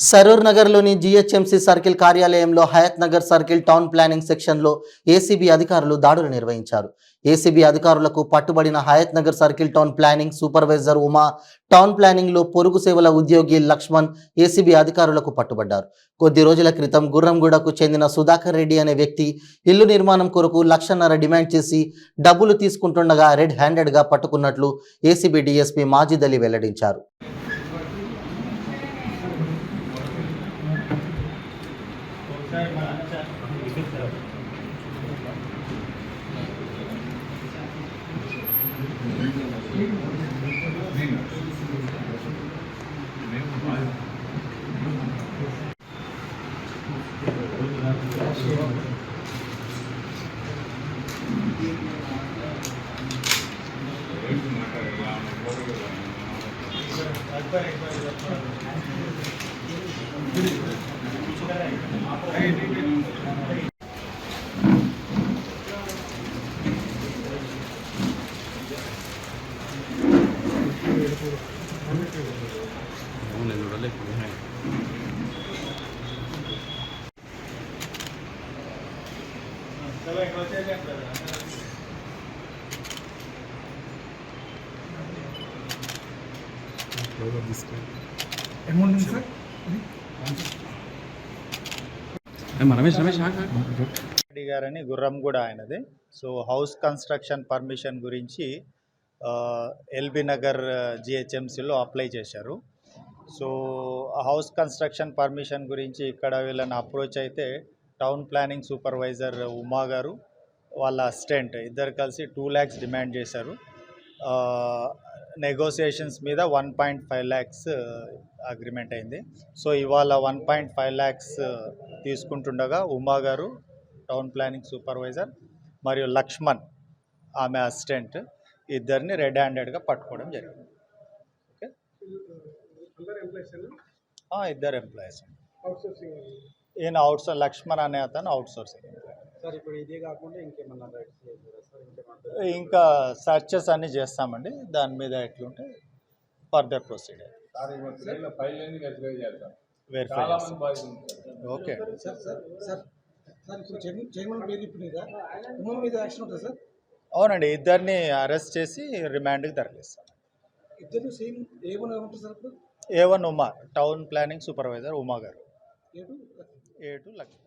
సరూర్ నగర్లోని GHMC circle కార్యాలయంలో Hayath Nagar circle town planning సెక్షన్లో ఏసీబీ అధికారులు దాడులు నిర్వహించారు. ఏసీబీ అధికారులకు పట్టుబడిన Hayath Nagar circle town planning supervisor Uma, town ప్లానింగ్లో పొరుగు సేవల ఉద్యోగి లక్ష్మణ్ ఏసీబీ అధికారులకు పట్టుబడ్డారు. కొద్ది రోజుల క్రితం గుర్రంగూడకు చెందిన సుధాకర్ రెడ్డి అనే వ్యక్తి ఇల్లు నిర్మాణం కొరకు 1,00,000 డిమాండ్ చేసి డబ్బులు తీసుకుంటుండగా రెడ్ హ్యాండెడ్గా పట్టుకున్నట్లు ఏసీబీ డీఎస్పీ మాజిద్ అలీ వెల్లడించారు. రెడ్డి గారని గుర్రంగూడ ఆయనది. సో హౌస్ కన్స్ట్రక్షన్ పర్మిషన్ గురించి ఎల్బీ నగర్ జిహెచ్ఎంసీలో అప్లై చేశారు. సో హౌస్ కన్స్ట్రక్షన్ పర్మిషన్ గురించి ఇక్కడ వీళ్ళని అప్రోచ్ అయితే టౌన్ ప్లానింగ్ సూపర్వైజర్ ఉమా గారు వాళ్ళ అసిస్టెంట్ ఇద్దరు కలిసి 2 lakhs డిమాండ్ చేశారు. నెగోసియేషన్స్ మీద 1.5 lakhs అగ్రిమెంట్ అయింది. సో ఇవాళ 1.5 lakhs తీసుకుంటుండగా ఉమా గారు టౌన్ ప్లానింగ్ సూపర్వైజర్ మరియు లక్ష్మణ్ ఆమె అసిస్టెంట్ ఇద్దరిని రెడ్ హ్యాండెడ్గా పట్టుకోవడం జరిగింది. ఓకే, ఇద్దరు ఎంప్లాయీస్. ఈయన లక్ష్మణ్ అనే అతను అవుట్సోర్సింగ్. ఇంకా సర్చెస్ అన్నీ చేస్తామండి. దాని మీద ఎట్లుంటే ఫర్దర్ ప్రొసీడర్ వెరిఫై చేస్తాం. ఓకే, అవునండి. ఇద్దరిని అరెస్ట్ చేసి రిమాండ్కి తరలిస్తాం. A1 Uma, town planning supervisor Uma గారు. A2 లక్ష్మణ్.